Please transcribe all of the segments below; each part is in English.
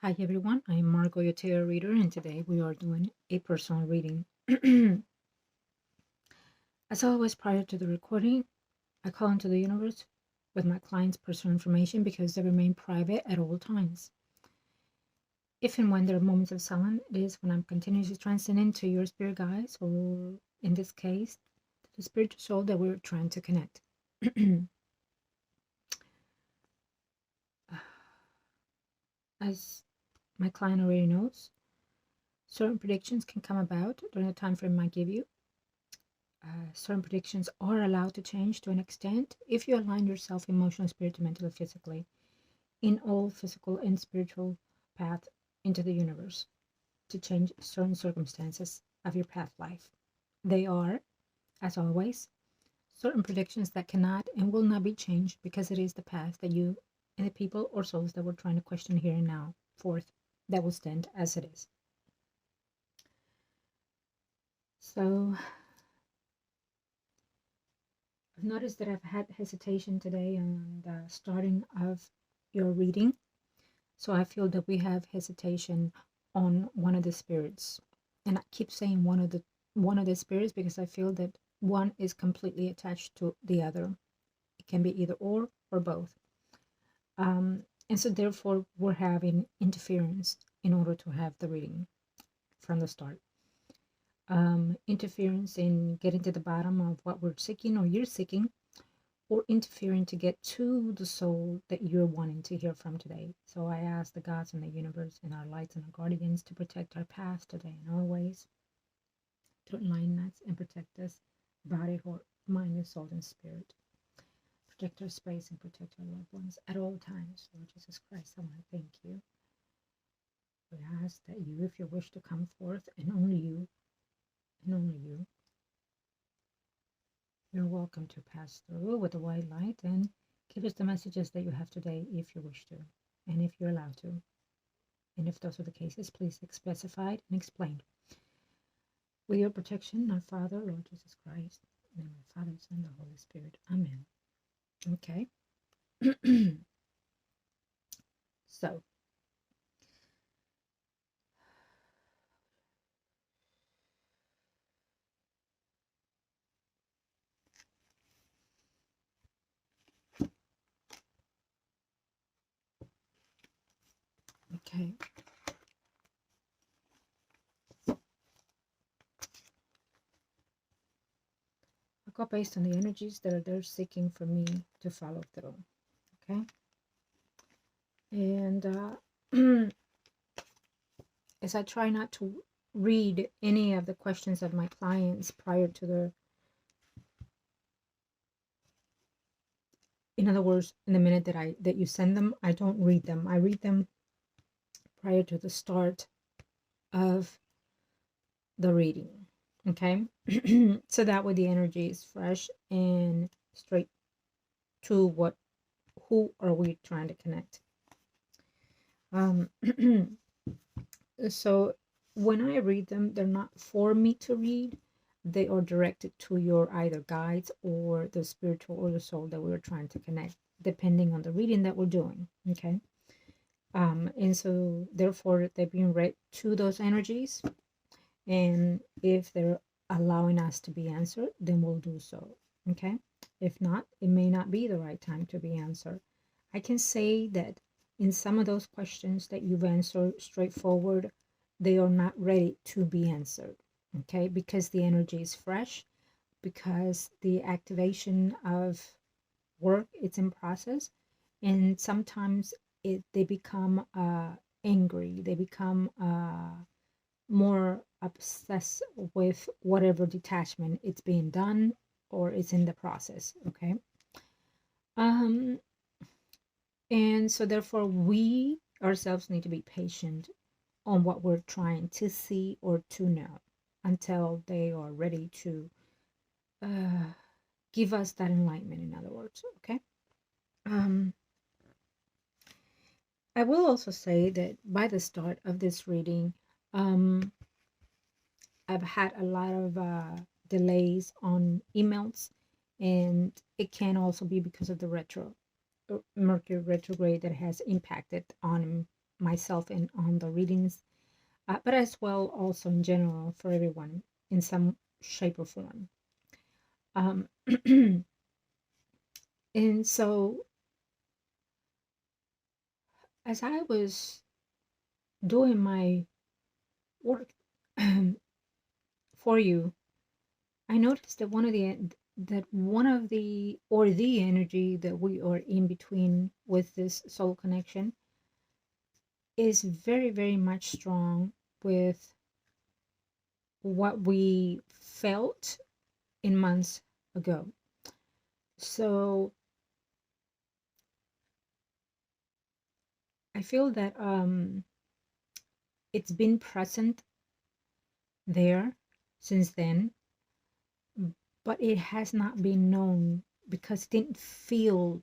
Hi everyone, I'm Margot, your tarot reader, and today we are doing a personal reading. As always, prior to the recording, I call into the universe with my client's personal information because they remain private at all times. If and when there are moments of silence, it is when I'm continuously transcending to your spirit guides, or in this case, to the spiritual soul that we're trying to connect. As my client already knows, certain predictions can come about during the time frame I give you. Certain predictions are allowed to change to an extent if you align yourself emotionally, spiritually, mentally, physically in all physical and spiritual path into the universe to change certain circumstances of your path life. They are, as always, certain predictions that cannot and will not be changed because it is the path that you and the people or souls that we're trying to question here and now forth that will stand as it is. So I've noticed that I've had hesitation today on the starting of your reading. So I feel that we have hesitation on one of the spirits. And I keep saying one of the spirits because I feel that one is completely attached to the other. It can be either or both. And so therefore we're having interference in order to have the reading from the start. Interference in getting to the bottom of what we're seeking or you're seeking, or interfering to get to the soul that you're wanting to hear from today. So I ask the gods in the universe and our lights and our guardians to protect our path today in all ways, to enlighten us and protect us, body, heart, mind, and soul and spirit. Protect our space and protect our loved ones at all times. Lord Jesus Christ, I want to thank you. We ask that you, if you wish to come forth, and only you, you're welcome to pass through with the white light and give us the messages that you have today if you wish to, and if you're allowed to. And if those are the cases, please specify it and explain. With your protection, our Father, Lord Jesus Christ, in the name of the Father, Son, and the Holy Spirit. Amen. Okay. So, okay. I'll go based on the energies that are there seeking for me to follow through. Okay. And as I try not to read any of the questions of my clients prior to the, in other words, in the minute that you send them, I don't read them. I read them prior to the start of the reading. Okay. So that way the energy is fresh and straight to who are we trying to connect. So when I read them, they're not for me to read. They are directed to your either guides or the spiritual or the soul that we're trying to connect, depending on the reading that we're doing. Okay. And so therefore they're being read to those energies. And if they're allowing us to be answered, then we'll do so. Okay. If not, it may not be the right time to be answered. I can say that in some of those questions that you've answered straightforward, they are not ready to be answered. Okay. Because the energy is fresh, because the activation of work it's in process, and sometimes they become angry, they become more obsessed with whatever detachment it's being done or it's in the process. Okay. um and so therefore we ourselves need to be patient on what we're trying to see or to know until they are ready to uh give us that enlightenment, in other words. Okay. um I will also say that by the start of this reading, um I've had a lot of delays on emails, and it can also be because of the Mercury retrograde that has impacted on myself in on the readings, but as well also in general for everyone in some shape or form. Um, and so as I was doing my work for you, I noticed that one of the or the energy that we are in between with this soul connection is very, very much strong with what we felt in months ago. So I feel that it's been present there since then, but it has not been known because it didn't feel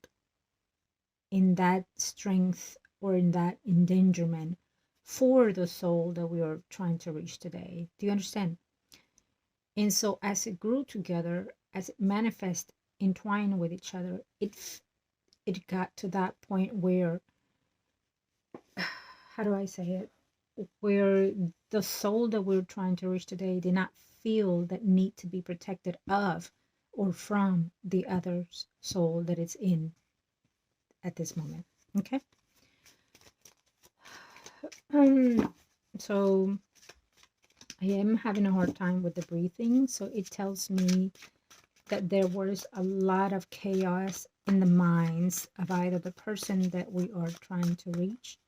in that strength or in that endangerment for the soul that we are trying to reach today. Do you understand? And so as it grew together, as it manifested, entwined with each other, it got to that point where, how do I say it? Where the soul that we're trying to reach today did not feel that need to be protected of or from the other's soul that it's in at this moment. Okay. So I am having a hard time with the breathing, so it tells me that there was a lot of chaos in the minds of either the person that we are trying to reach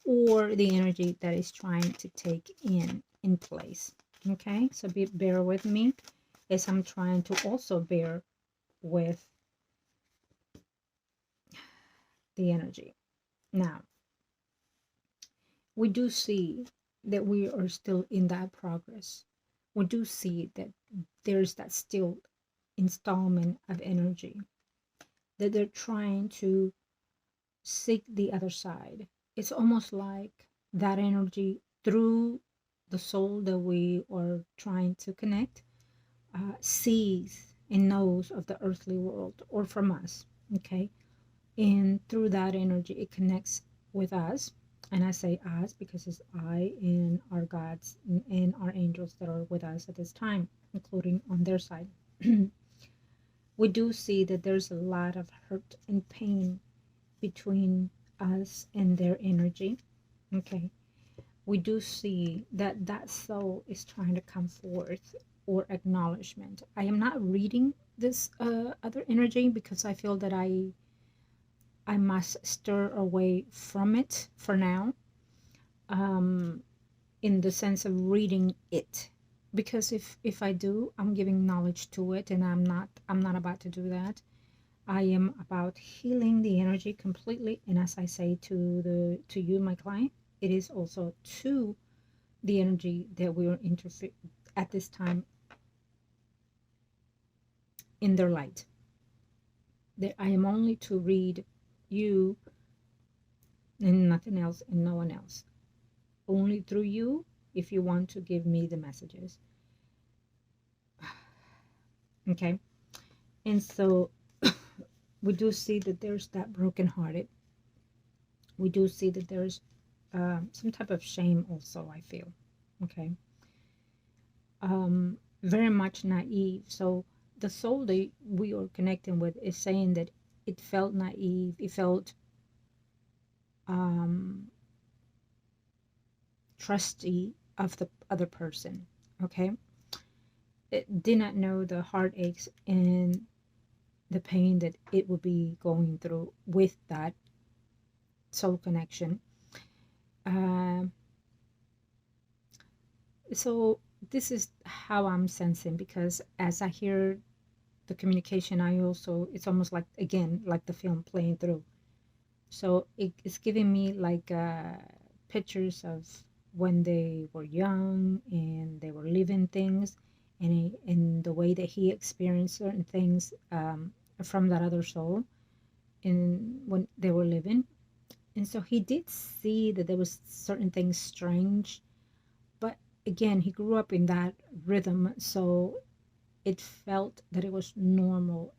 or the energy that is trying to take in place. Okay, so bear with me as I'm trying to also bear with the energy. Now, we do see that we are still in that progress. We do see that there's that still installment of energy that they're trying to seek the other side. It's almost like that energy through the soul that we are trying to connect sees and knows of the earthly world or from us. Okay. And through that energy, it connects with us. And I say us because it's I and our gods and our angels that are with us at this time, including on their side. We do see that there's a lot of hurt and pain between us and their energy. Okay. We do see that that soul is trying to come forth or acknowledgement. I am not reading this other energy because I feel that I must stir away from it for now, in the sense of reading it, because if I do, I'm giving knowledge to it, and I'm not about to do that. I am about healing the energy completely, and as I say to you, my client, it is also to the energy that we are interfere at this time in their light. That I am only to read you and nothing else and no one else. Only through you if you want to give me the messages. Okay. And so we do see that there's that brokenhearted. We do see that there's some type of shame also, I feel. Okay. Very much naive. So the soul that we are connecting with is saying that it felt naive. It felt trusty of the other person. Okay. It did not know the heartaches and the pain that it would be going through with that soul connection. So this is how I'm sensing, because as I hear the communication, I also, it's almost like, again, like the film playing through. So it's giving me like pictures of when they were young and they were living things, and the way that he experienced certain things from that other soul in when they were living. And so he did see that there was certain things strange, but again, he grew up in that rhythm, so it felt that it was normal.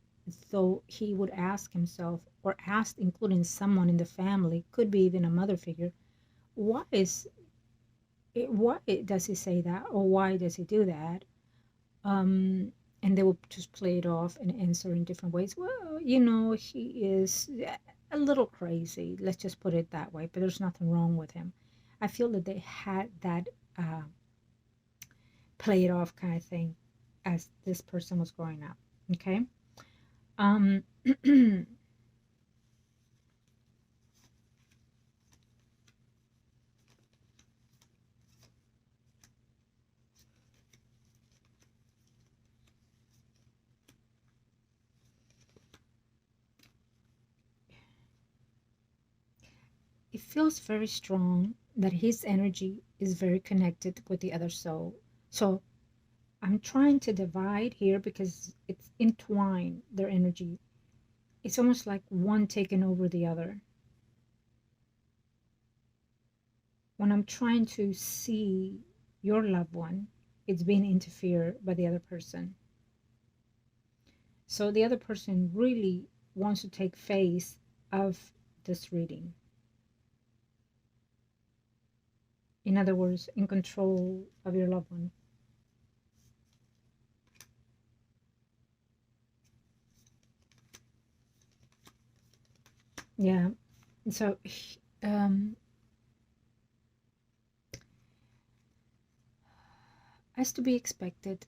So he would ask himself, or ask, including someone in the family, could be even a mother figure, why is it, why does he say that, or why does he do that? And they will just play it off and answer in different ways. Well, he is a little crazy. Let's just put it that way. But there's nothing wrong with him. I feel that they had that play it off kind of thing as this person was growing up. Okay. Um, it feels very strong that his energy is very connected with the other soul. So I'm trying to divide here because it's entwined, their energy. It's almost like one taking over the other. When I'm trying to see your loved one, it's being interfered by the other person. So the other person really wants to take phase of this reading. In other words, in control of your loved one. Yeah. So, as to be expected,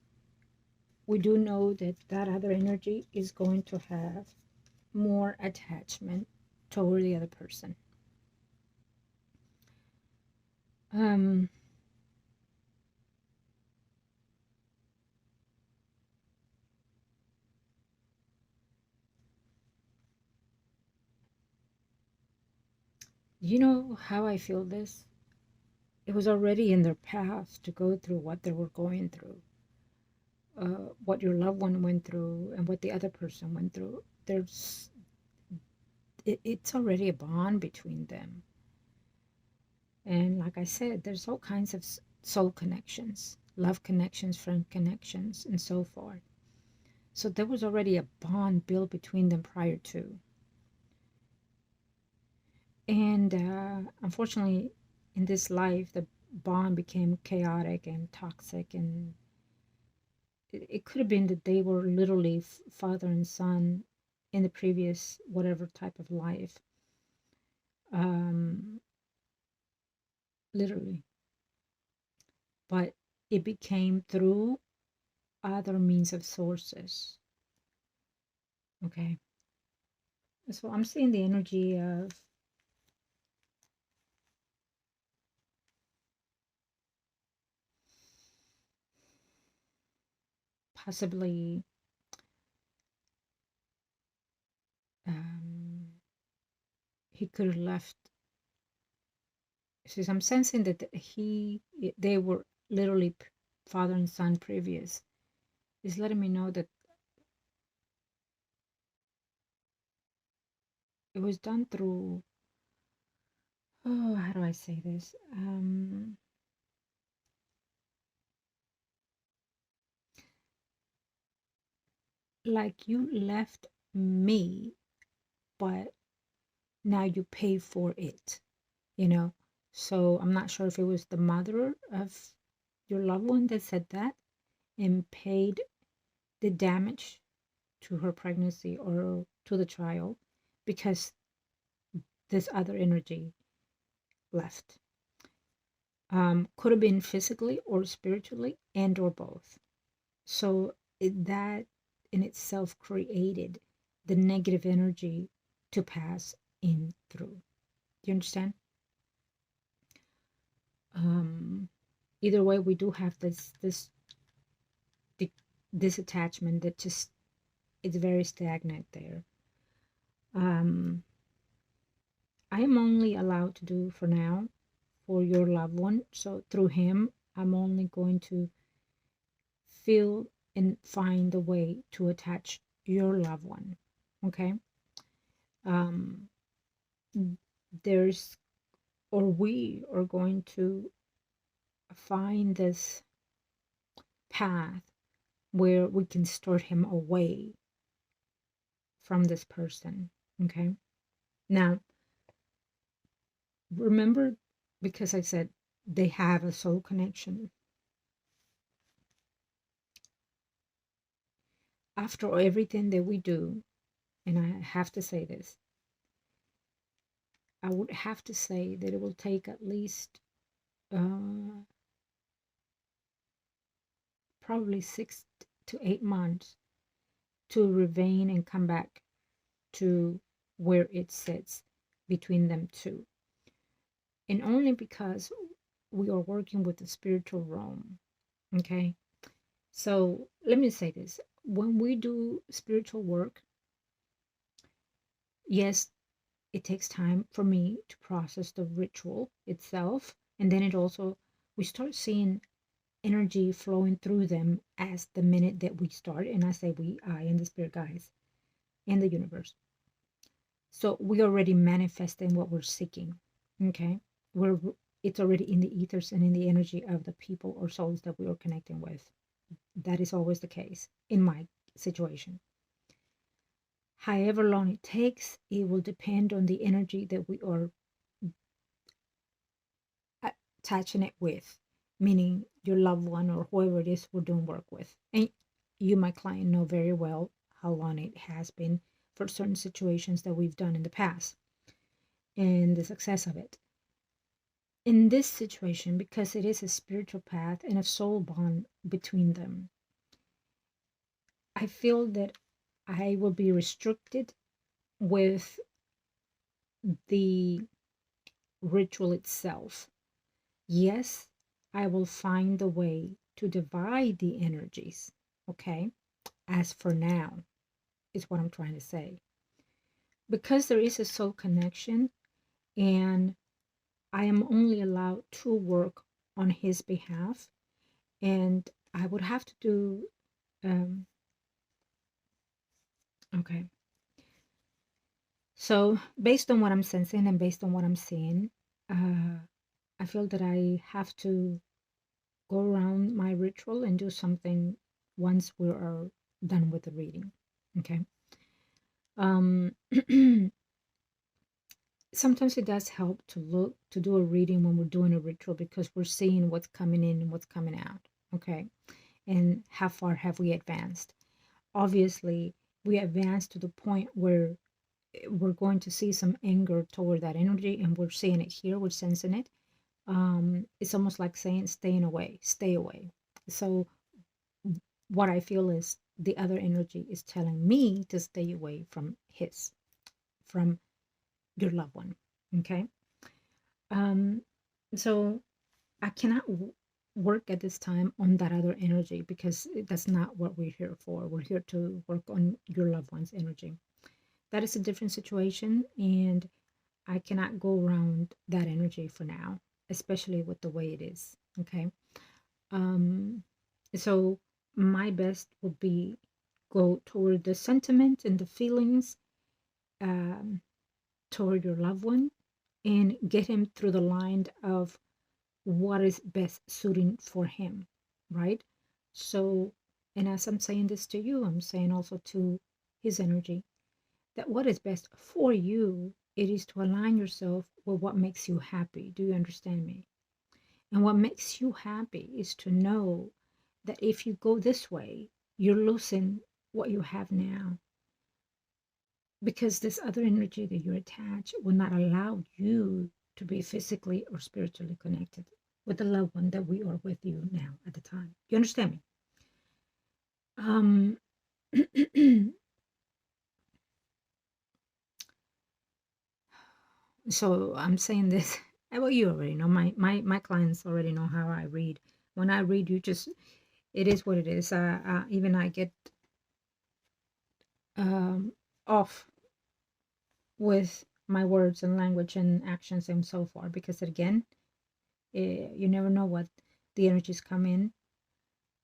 we do know that that other energy is going to have more attachment toward the other person. Um, you know how I feel this? It was already in their path to go through what they were going through, what your loved one went through, and what the other person went through. It's already a bond between them. And like I said, there's all kinds of soul connections, love connections, friend connections, and so forth. So there was already a bond built between them prior to. And unfortunately, in this life, the bond became chaotic and toxic. And it could have been that they were literally father and son in the previous whatever type of life. Um, Literally. But it became through other means of sources. Okay. So I'm seeing the energy of possibly he could have left. Since I'm sensing that they were literally father and son previous, is letting me know that it was done through, oh, how do I say this? Like you left me, but now you pay for it, you know? So I'm not sure if it was the mother of your loved one that said that and paid the damage to her pregnancy or to the child because this other energy left. Could have been physically or spiritually and or both. So that in itself created the negative energy to pass in through. Do you understand? Either way, we do have this attachment that just it's very stagnant there. Um, I am only allowed to do for now for your loved one. So through him, I'm only going to feel and find a way to attach your loved one. Okay. Um, there's or we are going to find this path where we can start him away from this person. Okay. Now, remember because I said they have a soul connection. After everything that we do, and I have to say this, I would have to say that it will take at least probably 6 to 8 months to revein and come back to where it sits between them two. And only because we are working with the spiritual realm. Okay. So let me say this. When we do spiritual work, yes, it takes time for me to process the ritual itself. And then it also, we start seeing energy flowing through them as the minute that we start. And I say we, I, and the spirit guides and the universe. So we already manifesting what we're seeking. Okay. We're it's already in the ethers and in the energy of the people or souls that we are connecting with. That is always the case in my situation. However long it takes, it will depend on the energy that we are attaching it with, meaning your loved one or whoever it is we're doing work with. And you, my client, know very well how long it has been for certain situations that we've done in the past and the success of it. In this situation, because it is a spiritual path and a soul bond between them, I feel that I will be restricted with the ritual itself. Yes, I will find a way to divide the energies, okay? As for now, is what I'm trying to say. Because there is a soul connection and I am only allowed to work on his behalf, and I would have to do, okay. So, based on what I'm sensing and based on what I'm seeing, I feel that I have to go around my ritual and do something once we are done with the reading. Okay. Um, Sometimes it does help to do a reading when we're doing a ritual because we're seeing what's coming in and what's coming out. Okay. And how far have we advanced? Obviously, we advanced to the point where we're going to see some anger toward that energy, and we're seeing it here, we're sensing it. It's almost like saying staying away, stay away. So what I feel is the other energy is telling me to stay away from your loved one. Okay. um so I cannot work at this time on that other energy because that's not what we're here for. We're here to work on your loved one's energy. That is a different situation, and I cannot go around that energy for now, especially with the way it is. Okay. Um, so my best would be go toward the sentiment and the feelings um, toward your loved one and get him through the line of what is best suiting for him, right? So, and as I'm saying this to you, I'm saying also to his energy that what is best for you, it is to align yourself with what makes you happy. Do you understand me? And what makes you happy is to know that if you go this way, you're losing what you have now. Because this other energy that you're attached will not allow you to be physically or spiritually connected with the loved one that we are with you now at the time. You understand me? Um, so I'm saying this. Well, you already know. My clients already know how I read. When I read, you just it is what it is. Even I get off with my words and language and actions and so forth because again, you never know what the energies come in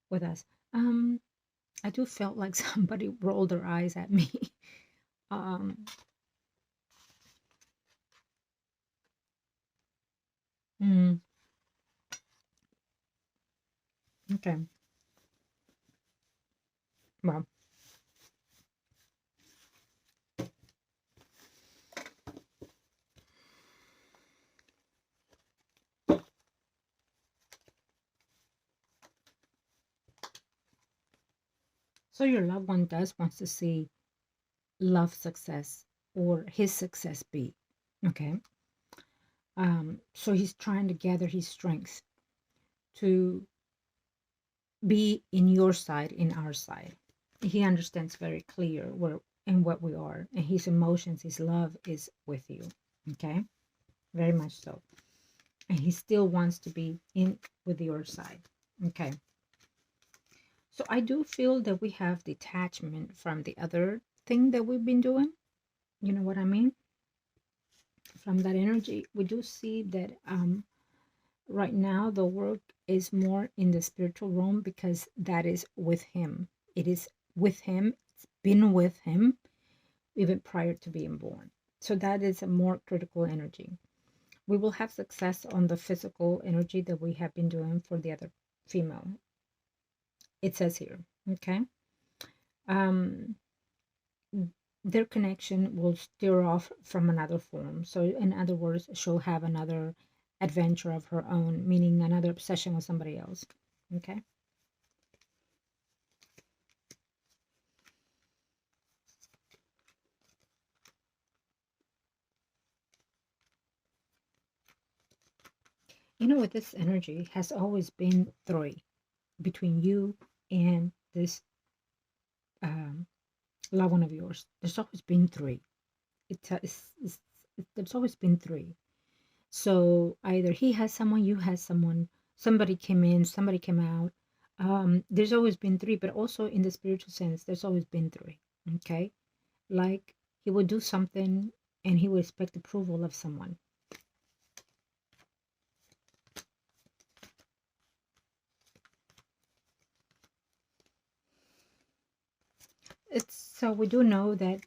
with us. Um, I do felt like somebody rolled their eyes at me. um, mm, okay, well, So your loved one wants to see love success or his success be. Okay. So he's trying to gather his strength to be in your side, in our side. He understands very clear where and what we are, and his emotions, his love is with you. Okay, very much so. And he still wants to be in with your side. Okay. So I do feel that we have detachment from the other thing that we've been doing. You know what I mean? From that energy, we do see that right now the work is more in the spiritual realm because that is with him. It is with him. It's been with him even prior to being born. So that is a more critical energy. We will have success on the physical energy that we have been doing for the other female. It says here, okay? Um, their connection will steer off from another form. So, in other words, she'll have another adventure of her own, meaning another obsession with somebody else. Okay. You know what? This energy has always been three between you and this um, loved one of yours. There's always been three. There's always been three. So either he has someone, you has someone, somebody came in, somebody came out. There's always been three, but also in the spiritual sense, there's always been three. Okay. Like he would do something and he would expect approval of someone. It's so we do know that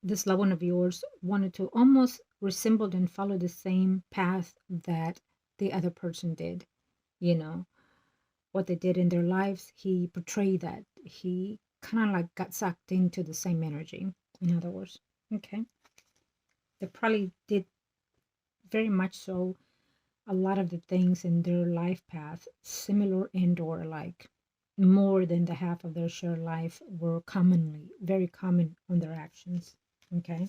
this loved one of yours wanted to almost resemble and follow the same path that the other person did. You know, what they did in their lives, he portrayed that. He kind of like got sucked into the same energy, in other words. Okay. They probably did very much so a lot of the things in their life path, similar and or alike. More than the half of their shared life were commonly, very common on their actions. Okay.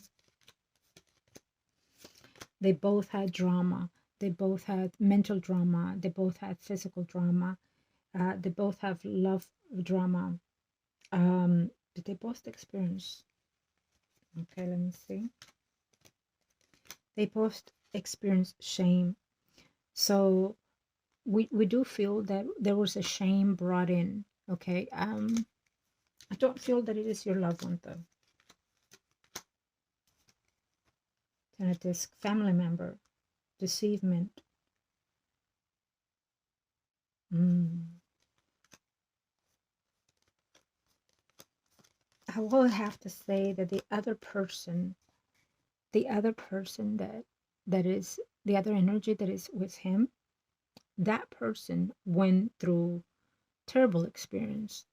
They both had drama. They both had mental drama. They both had physical drama. They both have love drama. Did they both experience? Okay, let me see. They both experience shame. So we do feel that there was a shame brought in. Okay. I don't feel that it is your loved one though. Ten of Disc, family member, deceivement. Mm. I will have to say that the other person that is the other energy that is with him, that person went through terrible experience.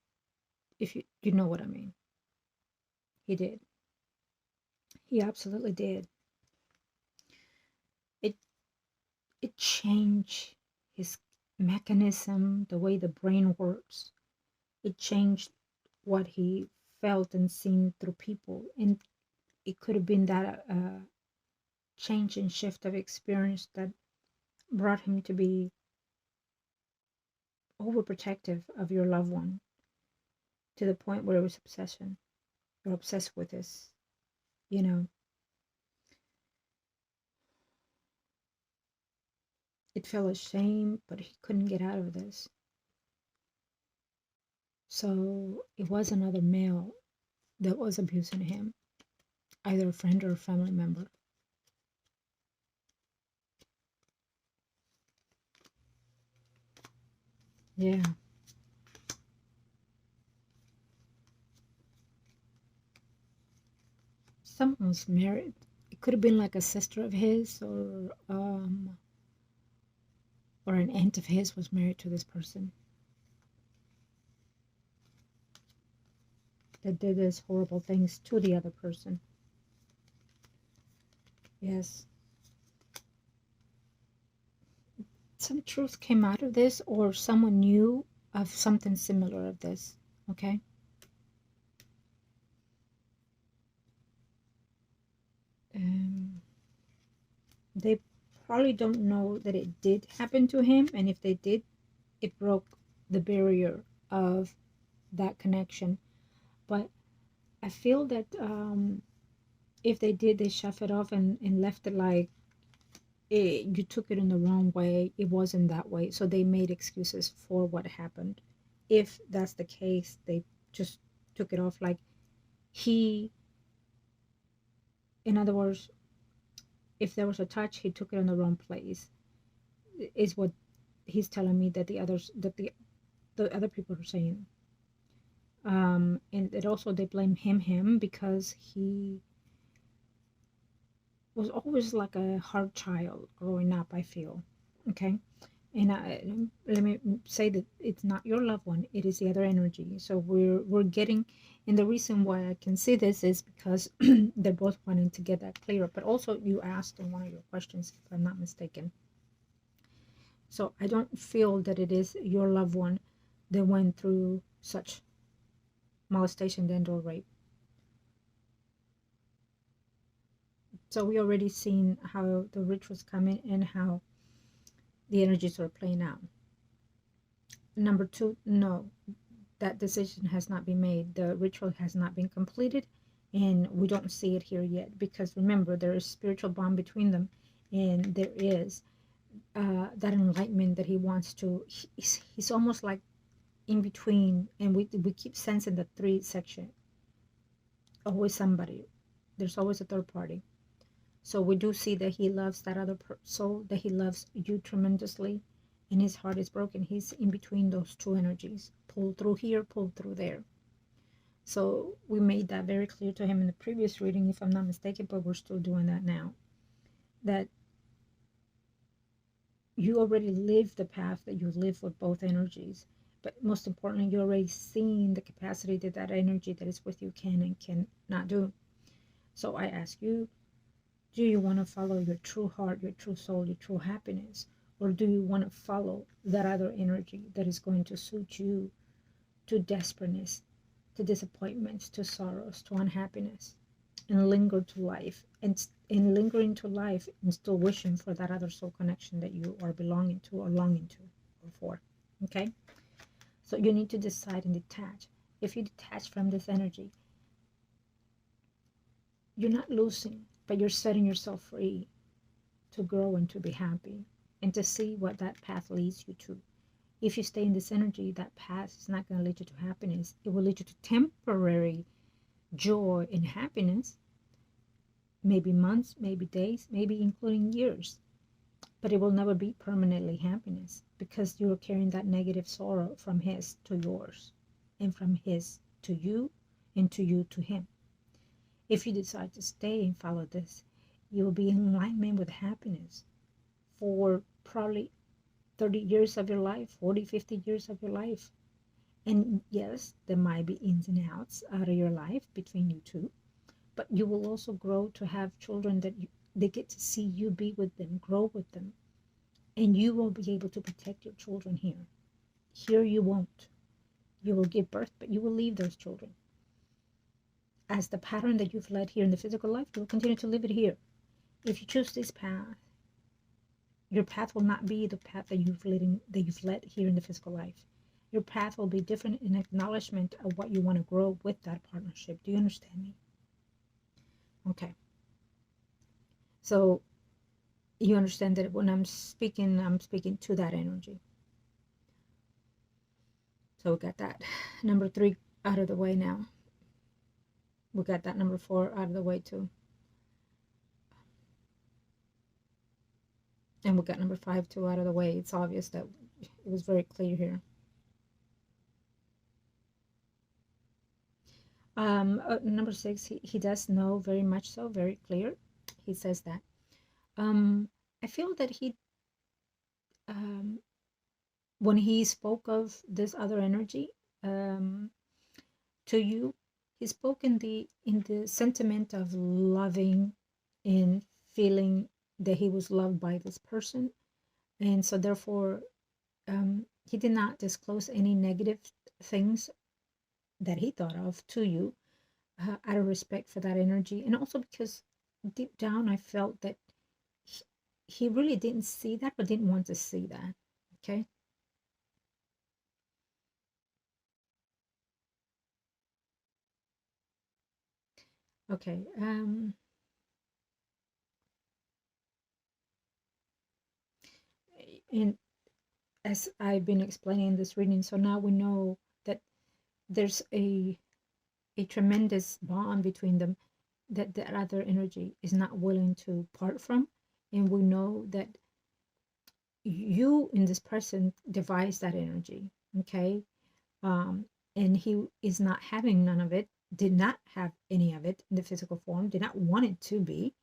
If you know what I mean. He did. He absolutely did. It it changed his mechanism, the way the brain works. It changed what he felt and seen through people, and it could have been that change and shift of experience that brought him to be overprotective of your loved one to the point where it was obsession. You're obsessed with this, you know. It felt a shame, but he couldn't get out of this. So it was another male that was abusing him, either a friend or a family member. Yeah. Someone was married. It could have been like a sister of his or an aunt of his was married to this person that did these horrible things to the other person. Yes. Some truth came out of this, or someone knew of something similar of this. Okay. They probably don't know that it did happen to him, and if they did, it broke the barrier of that connection. But I feel that if they did, they shuffle it off and left it like you took it in the wrong way. It wasn't that way. So they made excuses for what happened. If that's the case, they just took it off like he, in other words, if there was a touch, he took it in the wrong place, is what he's telling me that the other people are saying. And it also they blame him because he was always like a hard child growing up, I feel. Okay. And let me say that it's not your loved one, it is the other energy. So we're getting, and the reason why I can see this is because they're both wanting to get that clearer. But also you asked in one of your questions, if I'm not mistaken. So I don't feel that it is your loved one that went through such molestation and or rape. So we already seen how the rituals come in and how the energies are playing out. Number two, no, that decision has not been made. The ritual has not been completed, and we don't see it here yet because remember, there is spiritual bond between them, and there is that enlightenment that he wants to. He's almost like in between, and we keep sensing the three section. Always somebody. There's always a third party. So we do see that he loves that other soul, that he loves you tremendously, and his heart is broken. He's in between those two energies, pulled through here, pulled through there. So we made that very clear to him in the previous reading, if I'm not mistaken, but we're still doing that now. That you already lived the path that you live with both energies. But most importantly, you're already seeing the capacity that that energy that is with you can and cannot do. So I ask you, do you want to follow your true heart, your true soul, your true happiness? Or do you want to follow that other energy that is going to suit you to desperateness, to disappointments, to sorrows, to unhappiness, and linger to life? And in lingering to life and still wishing for that other soul connection that you are belonging to or longing to or for. Okay? So you need to decide and detach. If you detach from this energy, you're not losing, but you're setting yourself free to grow and to be happy and to see what that path leads you to. If you stay in this energy, that path is not going to lead you to happiness. It will lead you to temporary joy and happiness, maybe months, maybe days, maybe including years. But it will never be permanently happiness because you're carrying that negative sorrow from his to yours and from his to you and to you to him. If you decide to stay and follow this, you will be in alignment with happiness for probably 30 years of your life, 40, 50 years of your life. And yes, there might be ins and outs out of your life between you two, but you will also grow to have children that they get to see you be with them, grow with them, and you will be able to protect your children here. Here you won't. You will give birth, but you will leave those children. As the pattern that you've led here in the physical life, you will continue to live it here. If you choose this path, your path will not be the path that you've led here in the physical life. Your path will be different in acknowledgement of what you want to grow with that partnership. Do you understand me? Okay. So you understand that when I'm speaking to that energy. So we got that number 3 out of the way now. We got that number 4 out of the way too. And we got number 5 too out of the way. It's obvious that it was very clear here. Number 6, he does know very much so, very clear. He says that. I feel that he, when he spoke of this other energy to you, he spoke in the sentiment of loving and feeling that he was loved by this person, and so therefore he did not disclose any negative things that he thought of to you out of respect for that energy, and also because deep down I felt that he really didn't see that, but didn't want to see that. Okay. Okay. And as I've been explaining this reading, so now we know that there's a tremendous bond between them that the other energy is not willing to part from. And we know that you in this person devised that energy. Okay. um, and he is not having none of it, did not have any of it in the physical form, did not want it to be.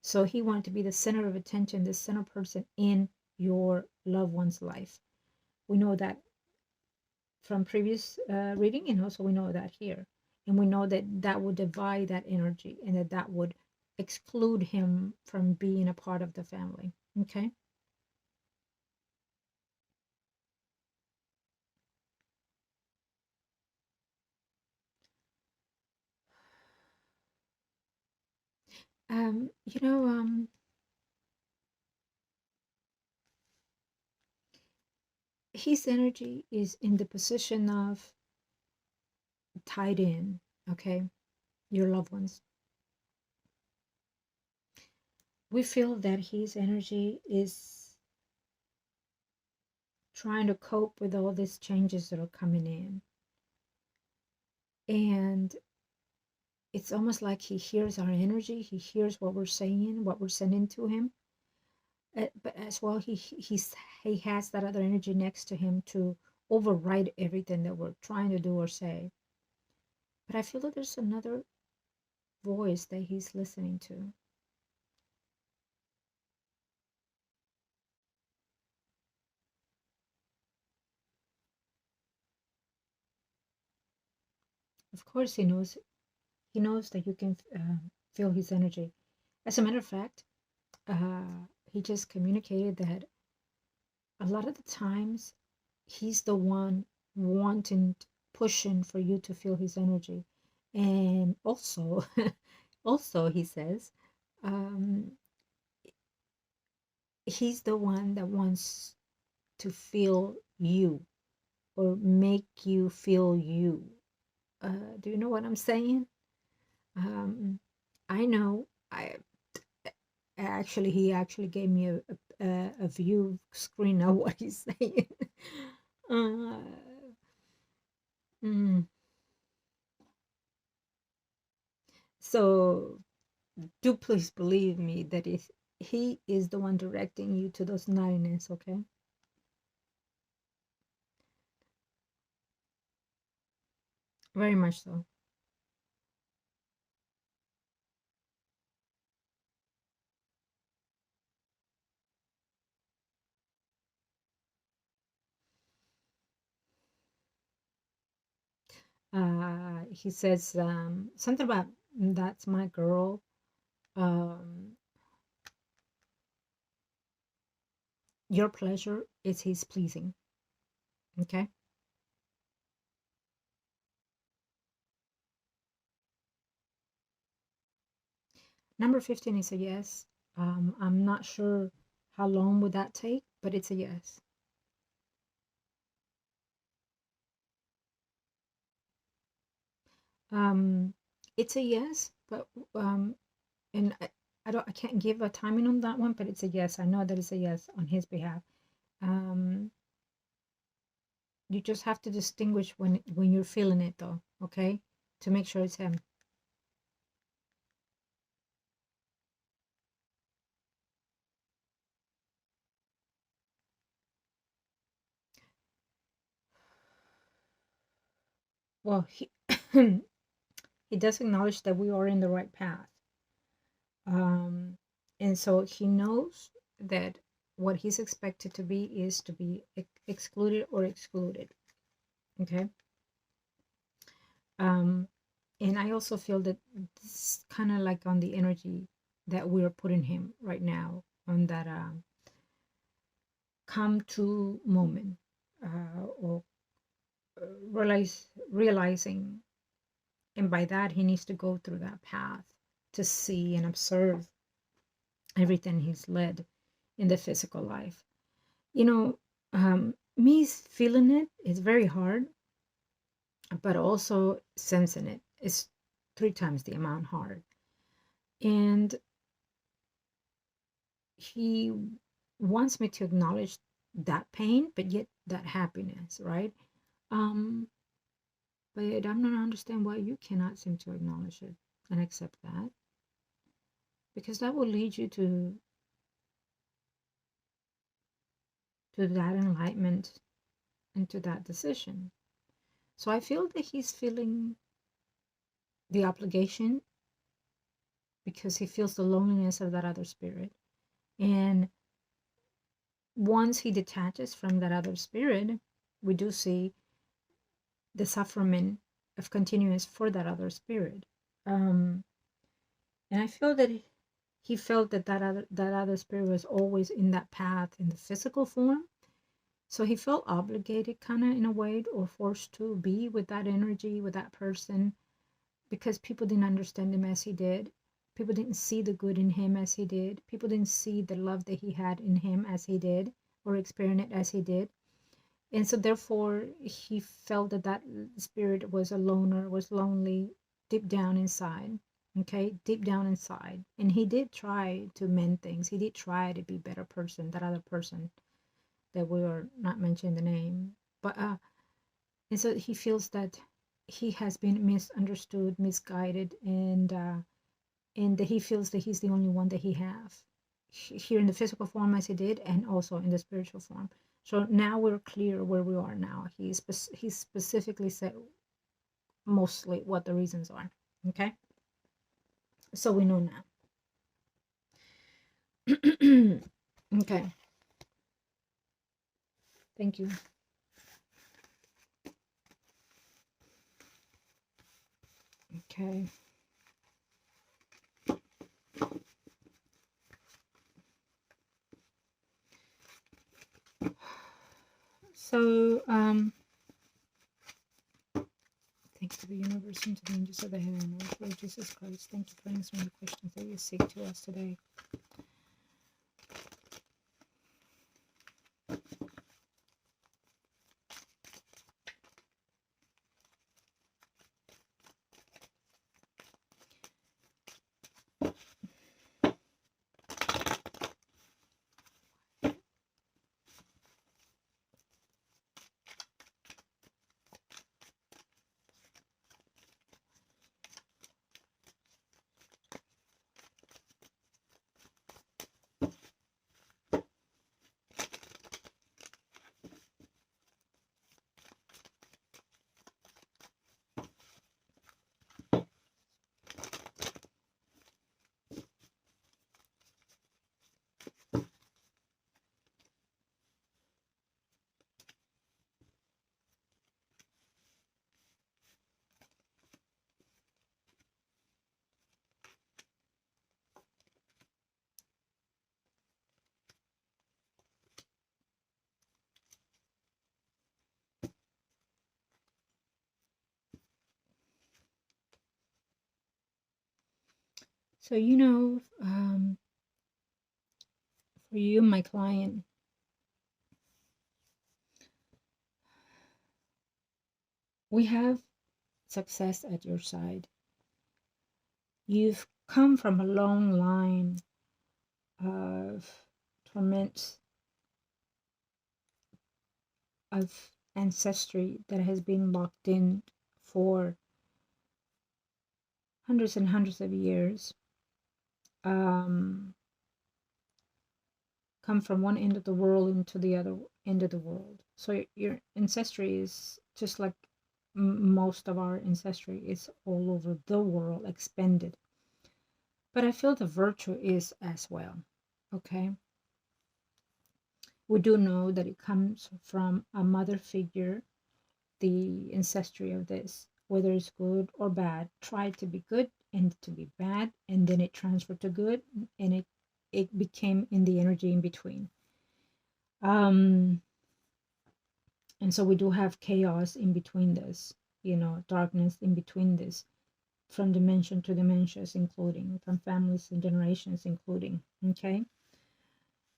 So he wanted to be the center of attention, the center person in your loved one's life. We know that from previous reading, and also we know that here. And we know that that would divide that energy, and that that would exclude him from being a part of the family. Okay. You know, his energy is in the position of tied in, okay, your loved ones. We feel that his energy is trying to cope with all these changes that are coming in. And it's almost like he hears our energy, he hears what we're saying, what we're sending to him. But as well, he has that other energy next to him to override everything that we're trying to do or say. But I feel that there's another voice that he's listening to. Of course, he knows that you can feel his energy. As a matter of fact, he just communicated that a lot of the times he's the one wanting, pushing for you to feel his energy. And also, also he says, um, he's the one that wants to feel you or make you feel you. Do you know what I'm saying? I know. He actually gave me a view screen of what he's saying. uh, mm. So do please believe me that if he is the one directing you to those naughtiness, okay? Very much so. He says something about that's my girl. Um, your pleasure is his pleasing. Okay. Number 15 is a yes. I'm not sure how long would that take, but it's a yes. Um, it's a yes, but and I can't give a timing on that one, but it's a yes. I know that it's a yes on his behalf. Um, you just have to distinguish when you're feeling it, though, okay, to make sure it's him. Well, he he does acknowledge that we are in the right path. Um, and so he knows that what he's expected to be is to be excluded or excluded. Okay. Um, and I also feel that this kind of like on the energy that we're putting him right now on that come to moment, or realizing, and by that he needs to go through that path to see and observe everything he's led in the physical life. You know, me feeling it is very hard, but also sensing it is 3 times the amount hard. And he wants me to acknowledge that pain, but yet that happiness, right? Um, but I'm not understand why you cannot seem to acknowledge it and accept that, because that will lead you to that enlightenment and to that decision. So I feel that he's feeling the obligation because he feels the loneliness of that other spirit. And once he detaches from that other spirit, we do see the suffering of continuance for that other spirit. Um, and I feel that he felt that that other spirit was always in that path in the physical form. So he felt obligated, kind of in a way, or forced to be with that energy, with that person, because people didn't understand him as he did. People didn't see the good in him as he did. People didn't see the love that he had in him as he did, or experience it as he did. And so therefore he felt that that spirit was a loner, was lonely deep down inside. Okay, deep down inside. And he did try to mend things. He did try to be a better person, that other person that we are not mentioning the name. But and so he feels that he has been misunderstood, misguided, and that he feels that he's the only one that he have here in the physical form as he did, and also in the spiritual form. So now we're clear where we are now. He specifically said mostly what the reasons are. Okay, so we know now. Okay, thank you. Okay. So thanks to the universe and to the angels of the heaven, Lord Jesus Christ, thank you for answering the questions that you seek to us today. So for you, my client, we have success at your side. You've come from a long line of torment, of ancestry that has been locked in for hundreds and hundreds of years. Come from one end of the world into the other end of the world. So your ancestry is just like most of our ancestry is all over the world, expanded. But I feel the virtue is as well. Okay. We do know that it comes from a mother figure, the ancestry of this, whether it's good or bad, tried to be good and to be bad, and then it transferred to good, and it became in the energy in between. And so we do have chaos in between this, darkness in between this, from dimension to dimensions, including from families and generations, including. Okay.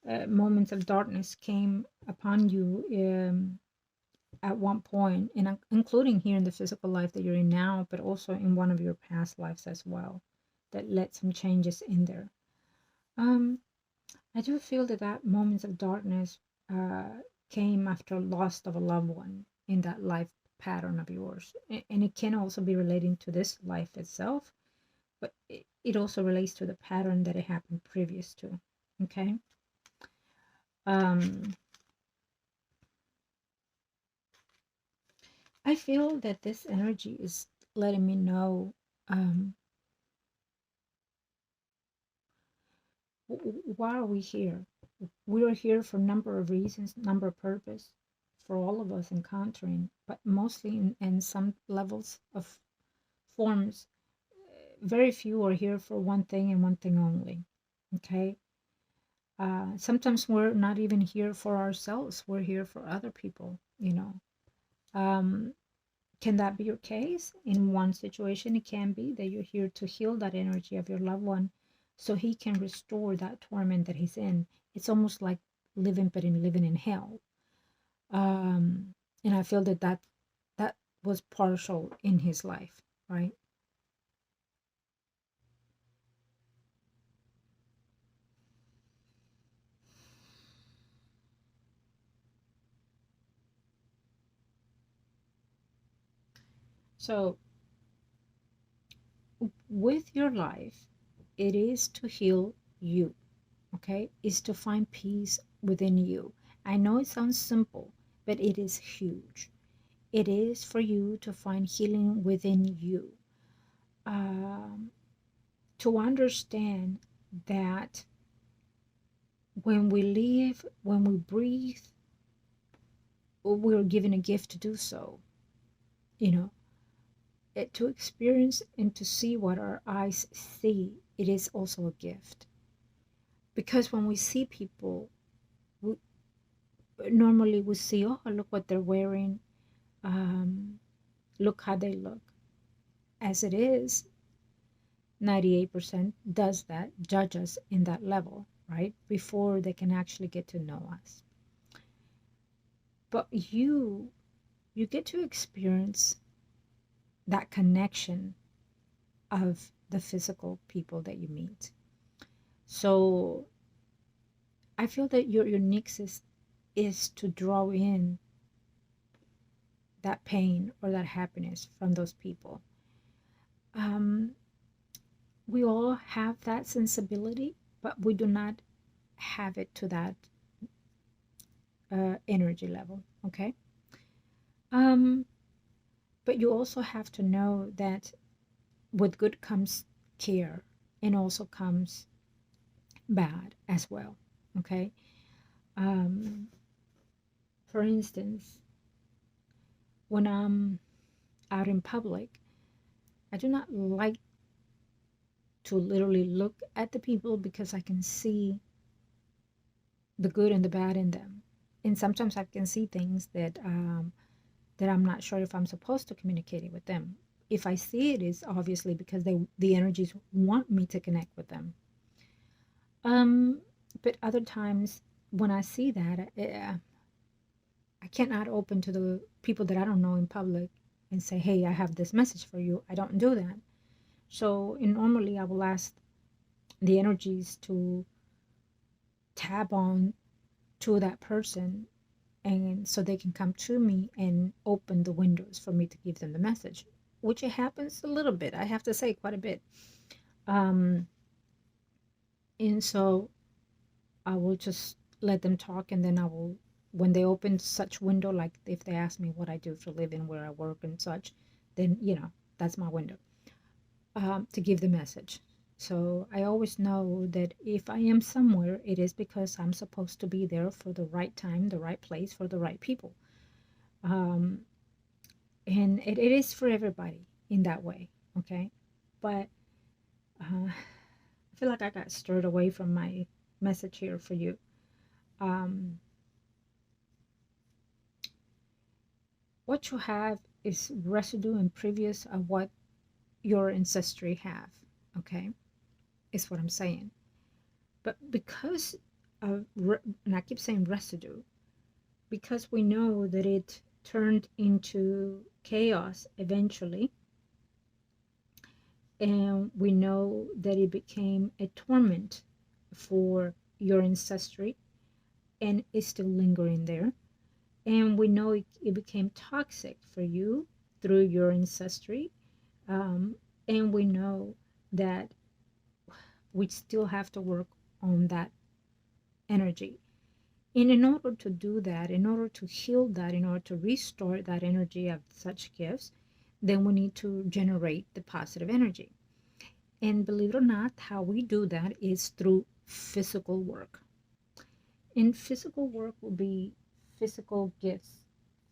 moments of darkness came upon you at one point, and including here in the physical life that you're in now, but also in one of your past lives as well, that led some changes in there. Um, I do feel that that moments of darkness came after loss of a loved one in that life pattern of yours, and it can also be relating to this life itself, but it also relates to the pattern that it happened previous to. Okay. Um, I feel that this energy is letting me know why are we here? We are here for a number of reasons, number of purpose for all of us encountering, but mostly in some levels of forms. Very few are here for one thing and one thing only. Okay. Sometimes we're not even here for ourselves. We're here for other people, you know. Um, can that be your case? In one situation, it can be that you're here to heal that energy of your loved one so he can restore that torment that he's in. It's almost like living, but in living in hell. And I feel that that was partial in his life, right? So with your life, it is to heal you, okay? Is to find peace within you. I know it sounds simple, but it is huge. It is for you to find healing within you. Um, to understand that when we live, when we breathe, we're given a gift to do so. You know, to experience and to see what our eyes see, it is also a gift. Because when we see people, we, normally we see, oh, look what they're wearing, look how they look. As it is, 98% does that, judge us in that level, right? Before they can actually get to know us. But you get to experience that connection of the physical people that you meet. So I feel that your uniqueness is to draw in that pain or that happiness from those people. Um, we all have that sensibility, but we do not have it to that energy level. Okay. Um, but you also have to know that with good comes care and also comes bad as well. Okay. Um, for instance, when I'm out in public, I do not like to literally look at the people because I can see the good and the bad in them. And sometimes I can see things that I'm not sure if I'm supposed to communicate it with them. If I see it, is obviously because the energies want me to connect with them. Um, but other times when I see that, I cannot open to the people that I don't know in public and say, "Hey, I have this message for you." I don't do that. So, normally I will ask the energies to tap on to that person, and so they can come to me and open the windows for me to give them the message, which it happens a little bit, I have to say, quite a bit. um and so I will just let them talk, and then I will, when they open such window, like if they ask me what I do for a living, where I work and such, then that's my window, to give the message. So I always know that if I am somewhere, it is because I'm supposed to be there for the right time, the right place, for the right people. um, and it is for everybody in that way. Okay. But I feel like I got stirred away from my message here for you. um, what you have is residue and previous of what your ancestry have. Okay, is what I'm saying. But because and I keep saying residue, because we know that it turned into chaos eventually, and we know that it became a torment for your ancestry and is still lingering there. And we know it became toxic for you through your ancestry. Um, and we know that we still have to work on that energy. And in order to do that, in order to heal that, in order to restore that energy of such gifts, then we need to generate the positive energy. And believe it or not, how we do that is through physical work. And physical work will be physical gifts,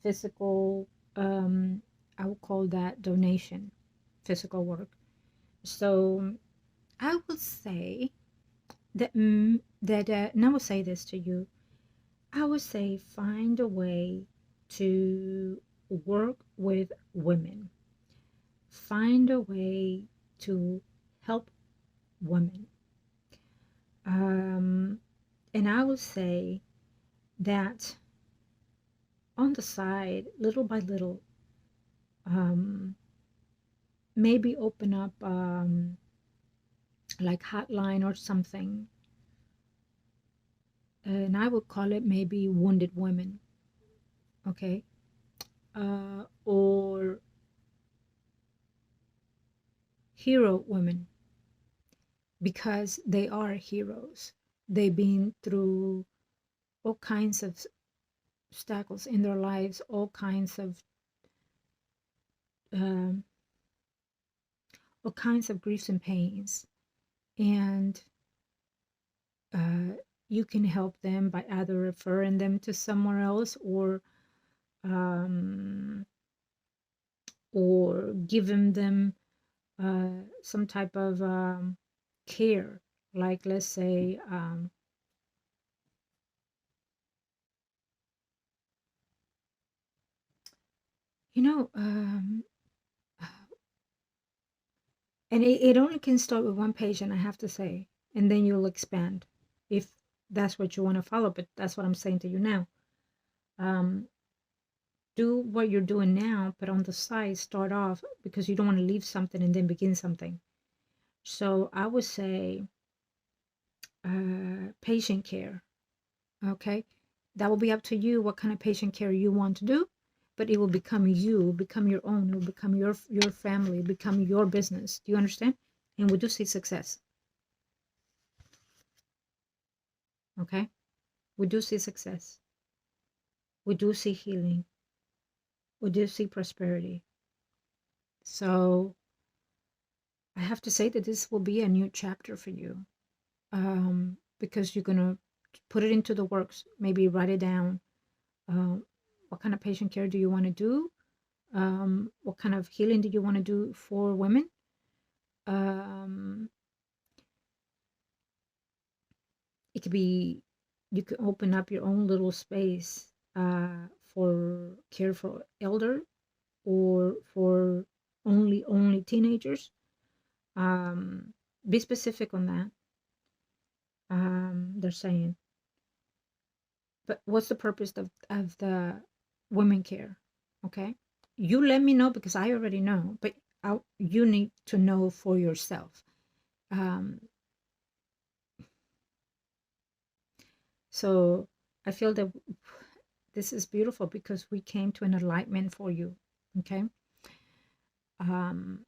physical, I will call that donation, physical work. So I would say that, and I will say this to you, I would say find a way to work with women. Find a way to help women. And I would say that on the side, little by little, um, maybe open up like hotline or something, and I would call it maybe wounded women, okay, or hero women, because they are heroes. They've been through all kinds of obstacles in their lives, um, all kinds of griefs and pains, and uh, you can help them by either referring them to somewhere else, um, or giving them some type of care, like let's say, you know, and it only can start with one patient, I have to say, and then you'll expand if that's what you want to follow. But that's what I'm saying to you now. Um, do what you're doing now, but on the side, start off, because you don't want to leave something and then begin something. So I would say patient care. Okay, that will be up to you what kind of patient care you want to do, but it will become you, become your own. It will become your family, become your business. Do you understand? And we do see success. Okay, we do see success. We do see healing. We do see prosperity. So I have to say that this will be a new chapter for you, because you're gonna put it into the works. Maybe write it down. What kind of patient care do you want to do? What kind of healing do you want to do for women? Um, it could be, you could open up your own little space for care for elder, or for only teenagers. Um, be specific on that. They're saying, but what's the purpose of the women care? Okay, you let me know, because I already know, but you need to know for yourself. Um, so I feel that this is beautiful, because we came to an enlightenment for you. Okay, um,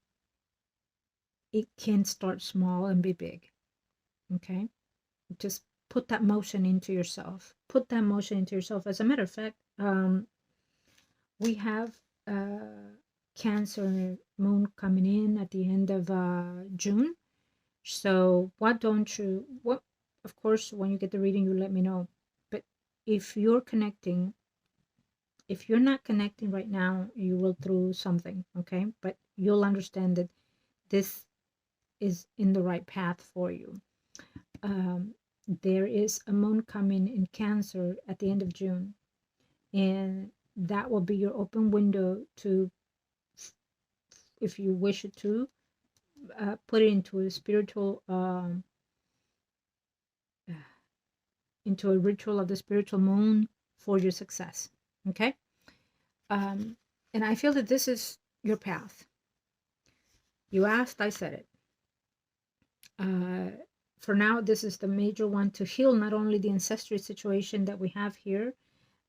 it can start small and be big. Okay, just put that motion into yourself. Put that motion into yourself. As a matter of fact, we have Cancer moon coming in at the end of June. So why don't you, what, of course, when you get the reading, you let me know. But if you're connecting, if you're not connecting right now, you will through something, okay? But you'll understand that this is in the right path for you. There is a moon coming in Cancer at the end of June, and that will be your open window to, if you wish it to, put it into a spiritual into a ritual of the spiritual moon for your success. Okay. And I feel that this is your path. You asked, I said it. For now, this is the major one to heal not only the ancestry situation that we have here,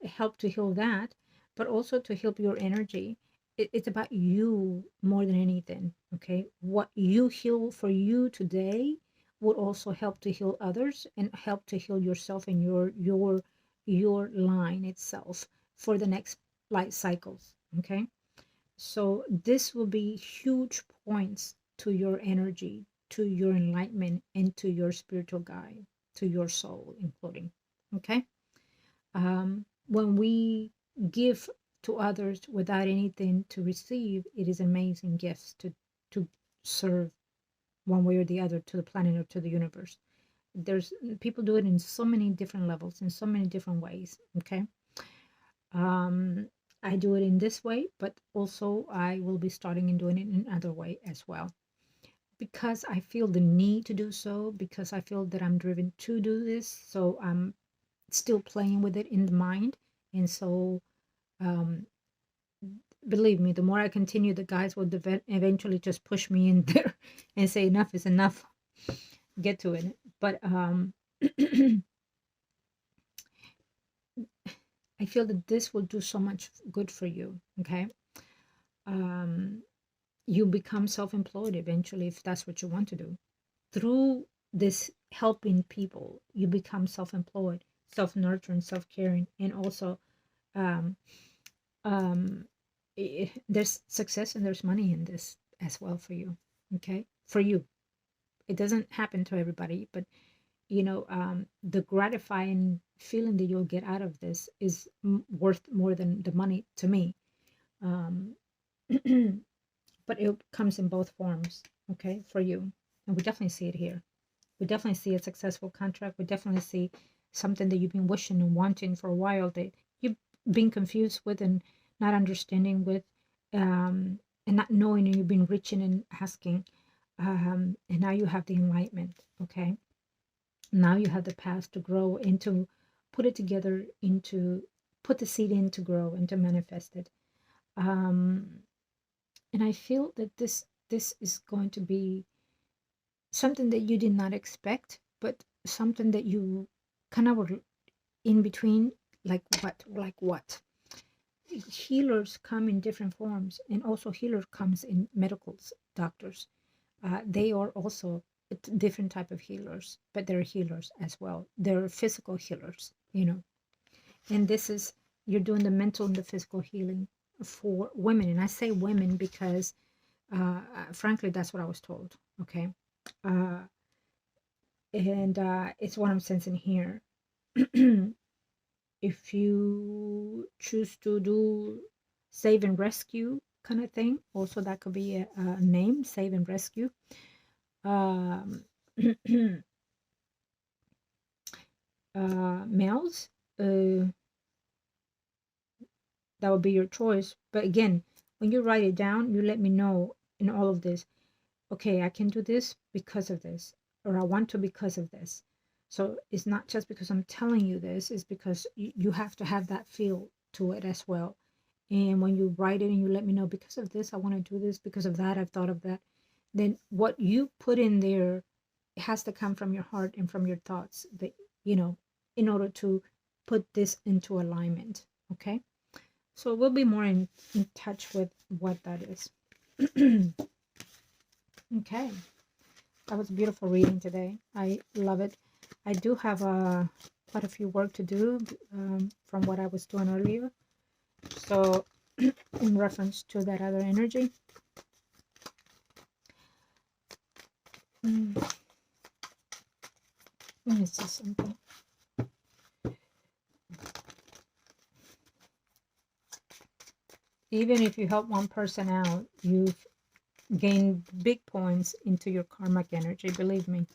help to heal that, but also to help your energy. It's about you more than anything. Okay. What you heal for you today would also help to heal others and help to heal yourself and your line itself for the next life cycles. Okay. So this will be huge points to your energy, to your enlightenment, and to your spiritual guide, to your soul, including. Okay. When we give to others without anything to receive, it is amazing gifts to serve one way or the other to the planet or to the universe. There's people do it in so many different levels, in so many different ways. Okay. I do it in this way, but also I will be starting and doing it in another way as well. Because I feel the need to do so, because I feel that I'm driven to do this. So I'm still playing with it in the mind. And so, um, believe me, the more I continue, the guys will eventually just push me in there and say, enough is enough, get to it. But I feel that this will do so much good for you. Okay. You become self-employed eventually if that's what you want to do. Through this helping people, you become self-employed, self-nurturing, self-caring, and also um, um, there's success and there's money in this as well for you. Okay, for you, it doesn't happen to everybody, but the gratifying feeling that you'll get out of this is worth more than the money to me. um, but it comes in both forms, okay, for you. And we definitely see it here. We definitely see a successful contract. We definitely see something that you've been wishing and wanting for a while that you've been confused with and not understanding with, and not knowing, and you've been reaching and asking. And now you have the enlightenment, okay? Now you have the path to grow and to put it together, into put the seed in to grow and to manifest it. Um, and I feel that this is going to be something that you did not expect, but something that you kind of were in between. Like what healers come in different forms, and also healer comes in medicals, doctors. They are also a different type of healers, but they're healers as well. They're physical healers, and this is, you're doing the mental and the physical healing for women. And I say women because frankly, that's what I was told. Okay. uh, and it's what I'm sensing here. If you choose to do save and rescue kind of thing, also that could be a name, save and rescue. um, Males, that would be your choice. But again, when you write it down, you let me know in all of this, okay, I can do this because of this, or I want to because of this. So it's not just because I'm telling you this, it's because you have to have that feel to it as well. And when you write it and you let me know, because of this, I want to do this, because of that, I've thought of that, then what you put in there has to come from your heart and from your thoughts, that, in order to put this into alignment. Okay. So we'll be more in touch with what that is. Okay. That was a beautiful reading today. I love it. I do have quite a few work to do from what I was doing earlier. So in reference to that other energy. Let me see something. Even if you help one person out, you've gained big points into your karmic energy, believe me.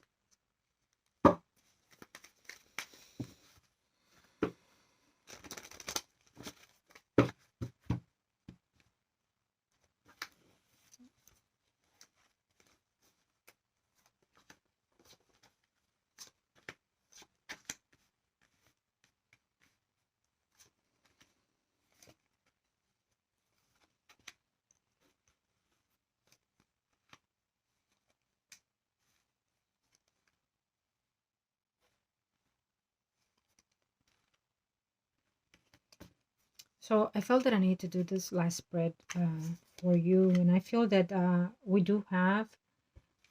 So I felt that I need to do this last spread for you, and I feel that we do have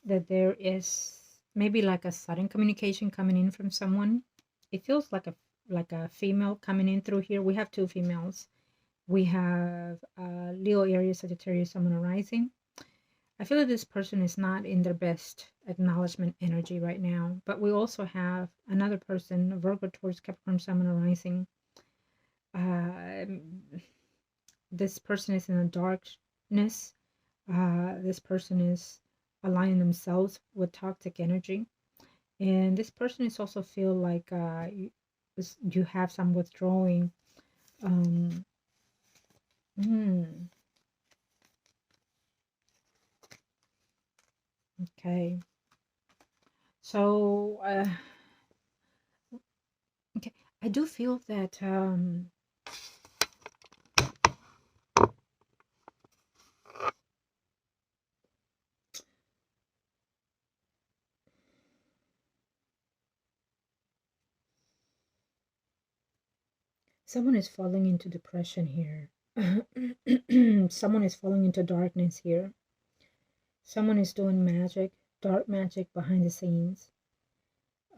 that there is maybe like a sudden communication coming in from someone. It feels like a female coming in through here. We have two females. We have Leo, Aries, Sagittarius, Sun, and Rising. I feel that this person is not in their best acknowledgement energy right now, but we also have another person, Virgo, Taurus, Capricorn, Sun, and Rising. This person is in a darkness. This person is aligning themselves with toxic energy, and this person is also feel like you have some withdrawing. Um, okay, so okay, I do feel that someone is falling into depression here. Someone is falling into darkness here. Someone is doing magic, dark magic behind the scenes.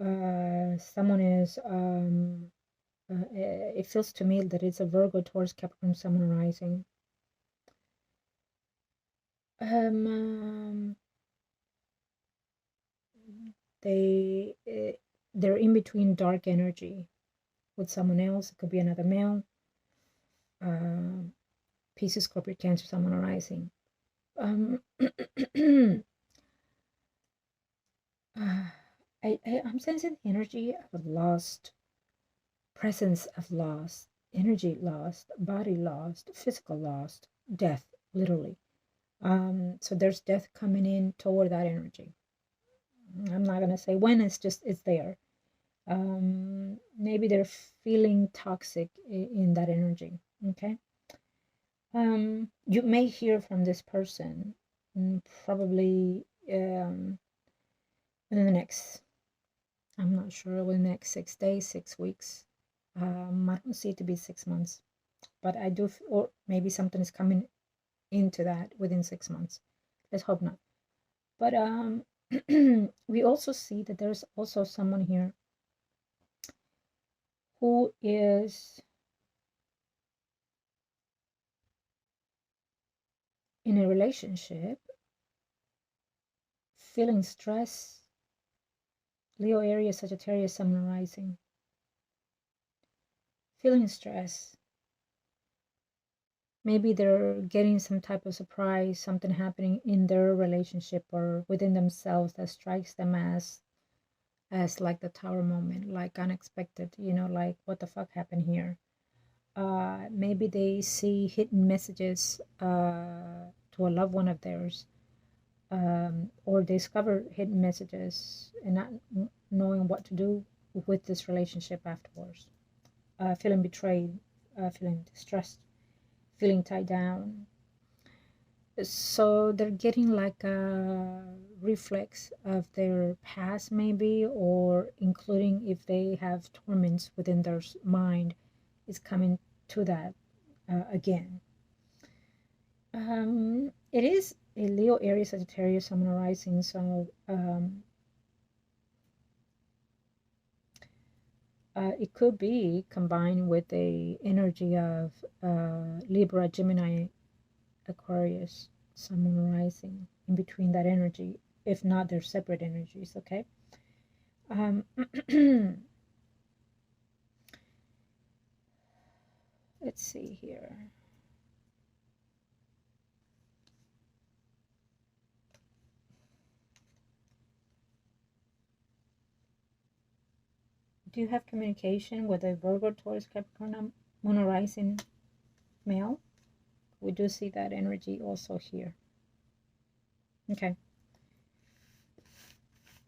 Someone is it feels to me that it's a Virgo, Taurus, Capricorn, Sun, and Rising. They they're in between dark energy with someone else. It could be another male. Pisces, Scorpio, Cancer, Sun, and Rising. I'm sensing the energy of lost, presence of lost, energy lost, body lost, physical lost, death, literally. So there's death coming in toward that energy. I'm not gonna say when, it's there. Maybe they're feeling toxic in that energy. Okay. You may hear from this person probably within the next, I'm not sure, within the next 6 days, 6 weeks. I don't see it to be 6 months, but I do, or maybe something is coming into that within 6 months. Let's hope not. But we also see that there's also someone here who is in a relationship, feeling stress. Leo, Aries, Sagittarius, Sun, and Rising. Feeling stress. Maybe they're getting some type of surprise, something happening in their relationship or within themselves that strikes them as like the tower moment, like unexpected, like what the fuck happened here. Maybe they see hidden messages to a loved one of theirs, or discover hidden messages and not knowing what to do with this relationship afterwards. Feeling betrayed, feeling distressed, feeling tied down. So they're getting like a reflex of their past, maybe, or including if they have torments within their mind, is coming to that again. It is a Leo, Aries, Sagittarius, Sun, and Rising, so it could be combined with the energy of Libra, Gemini, Aquarius, Sun, Moon, Rising, in between that energy. If not, they're separate energies, okay? Let's see here. Do you have communication with a Virgo, Taurus, Capricorn, Moon, Rising male? We do see that energy also here. Okay.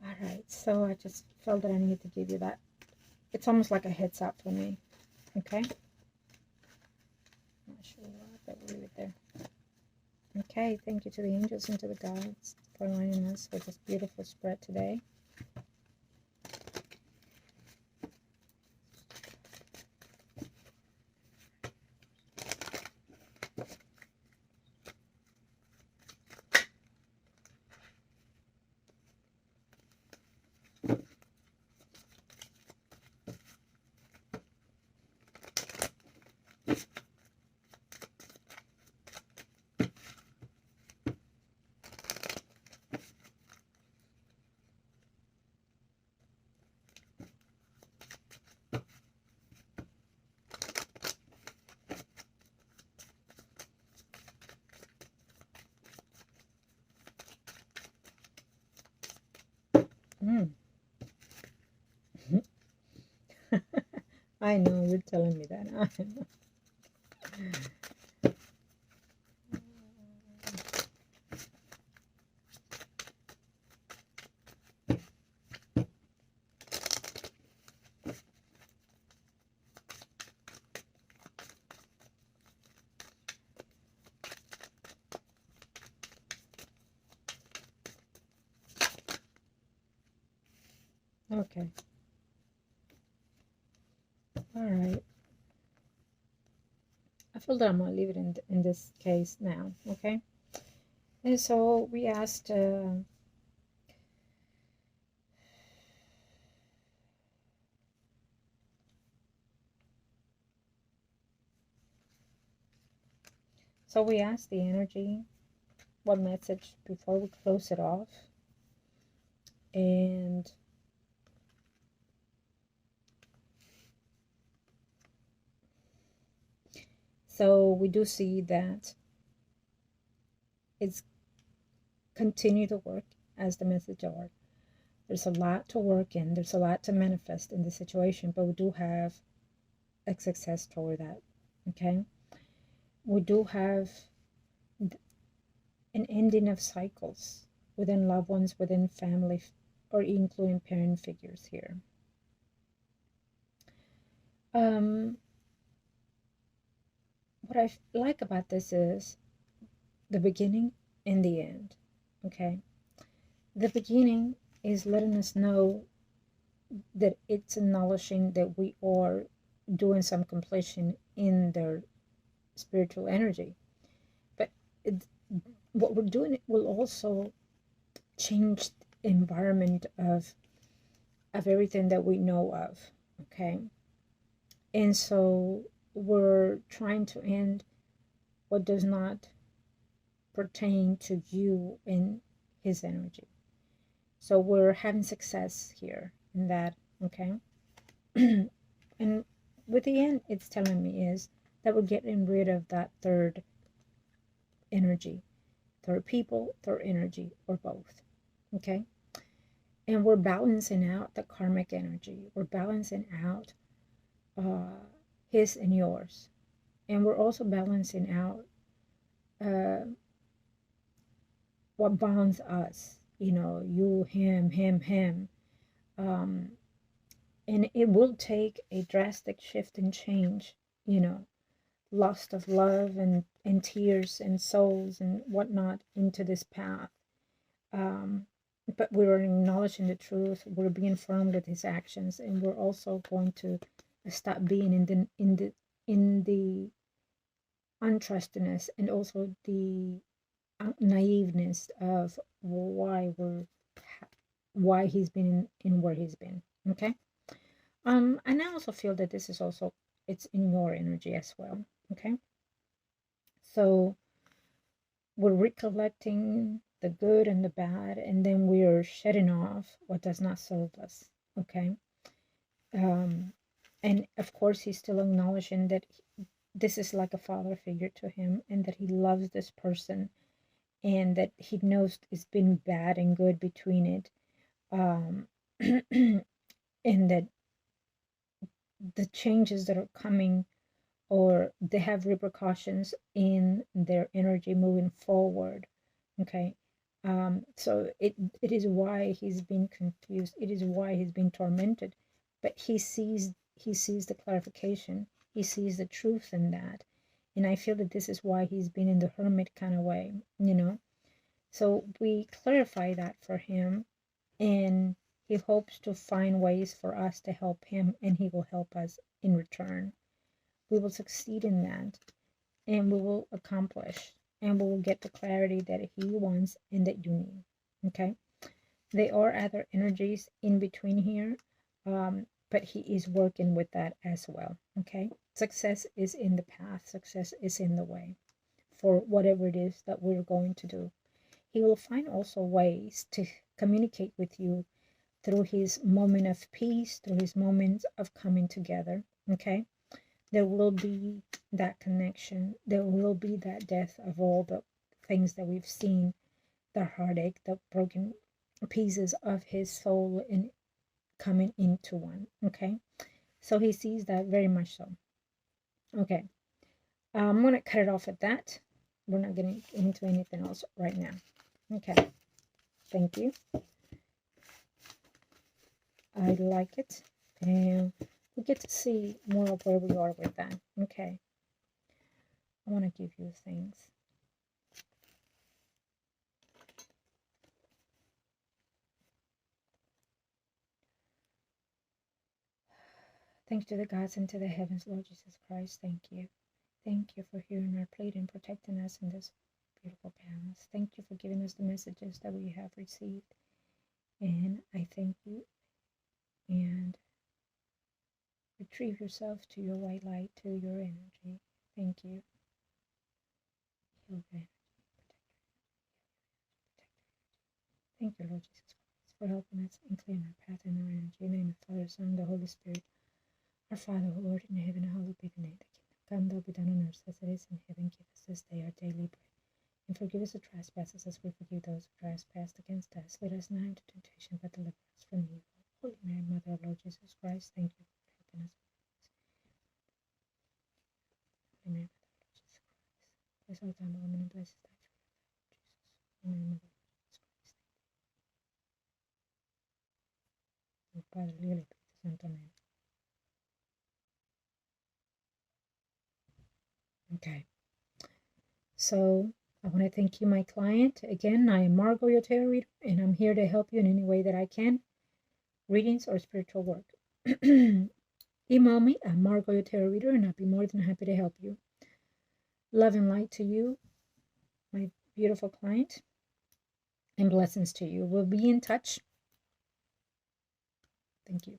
All right. So I just felt that I needed to give you that. It's almost like a heads up for me. Okay. Not sure why, but we'll leave it there. Okay. Thank you to the angels and to the guides for aligning us with this beautiful spread today. I know, you're telling me that. Okay. All right. I feel that I'm gonna leave it in this case now. Okay. And so we asked. So we asked the energy what message before we close it off, and so we do see that it's continue to work as the message are. There's a lot to work in. There's a lot to manifest in the situation, but we do have a success toward that. Okay, we do have an ending of cycles within loved ones, within family, or including parent figures here. What I like about this is the beginning and the end. Okay, the beginning is letting us know that it's acknowledging that we are doing some completion in their spiritual energy, but it, what we're doing will also change the environment of everything that we know of. Okay, and so we're trying to end what does not pertain to you in his energy. So we're having success here in that. Okay. And with the end, it's telling me is that we're getting rid of that third energy, third people, third energy, or both. Okay. And we're balancing out the karmic energy. We're balancing out his and yours. And we're also balancing out uh, what bonds us. You know, you, him. Um, and it will take a drastic shift and change, you know, loss of love and tears and souls and whatnot into this path. Um, but we're acknowledging the truth. We're being firm with his actions, and we're also going to stop being in the untrustiness and also the naiveness of why he's been in where he's been. Okay. And I also feel that this is also it's in your energy as well. Okay. So we're recollecting the good and the bad, and then we're shedding off what does not serve us. Okay. Um, and of course, he's still acknowledging that this is like a father figure to him, and that he loves this person, and that he knows it's been bad and good between it. Um, and that the changes that are coming or they have repercussions in their energy moving forward. Okay. So it is why he's been confused. It is why he's been tormented. But he sees the clarification. He sees the truth in that. And I feel that this is why he's been in the hermit kind of way, you know. So we clarify that for him, and he hopes to find ways for us to help him, and he will help us in return. We will succeed in that, and we will accomplish, and we will get the clarity that he wants and that you need. Okay. There are other energies in between here, but he is working with that as well. Okay. Success is in the path, success is in the way for whatever it is that we're going to do. He will find also ways to communicate with you through his moment of peace, through his moments of coming together. Okay. There will be that connection. There will be that death of all the things that we've seen, the heartache, the broken pieces of his soul in coming into one. Okay. So he sees that very much so. Okay. I'm going to cut it off at that. We're not getting into anything else right now. Okay. Thank you. I like it. And we get to see more of where we are with that. Okay. I want to give you things. Thanks to the gods and to the heavens, Lord Jesus Christ. Thank you. Thank you for hearing our plea and protecting us in this beautiful palace. Thank you for giving us the messages that we have received. And I thank you. And retrieve yourself to your white light, to your energy. Thank you. Heal your energy. Thank you, Lord Jesus Christ, for helping us and clearing our path and our energy. In the name of the Father, Son, and the Holy Spirit. Our Father, who art in heaven, hallowed be thy name. Thy kingdom come, thy will be done on earth as it is in heaven. Give us this day our daily bread. And forgive us the trespasses as we forgive those who trespass against us. Lead us not into temptation, but deliver us from evil. Holy Mary, Mother of Lord Jesus Christ, thank you for helping us. Holy Mary, Mother of Lord Jesus Christ, bless all time, women, and blessed is thy fruit of thy womb, Jesus. Holy Mary, Mother of Lord Jesus Christ, thank you. Padre, Hijo y Espíritu Santo, amén. Okay. So I want to thank you, my client. Again, I am Margot, your tarot reader, and I'm here to help you in any way that I can. Readings or spiritual work. Email me at Margot, your tarot reader, and I'll be more than happy to help you. Love and light to you, my beautiful client, and blessings to you. We'll be in touch. Thank you.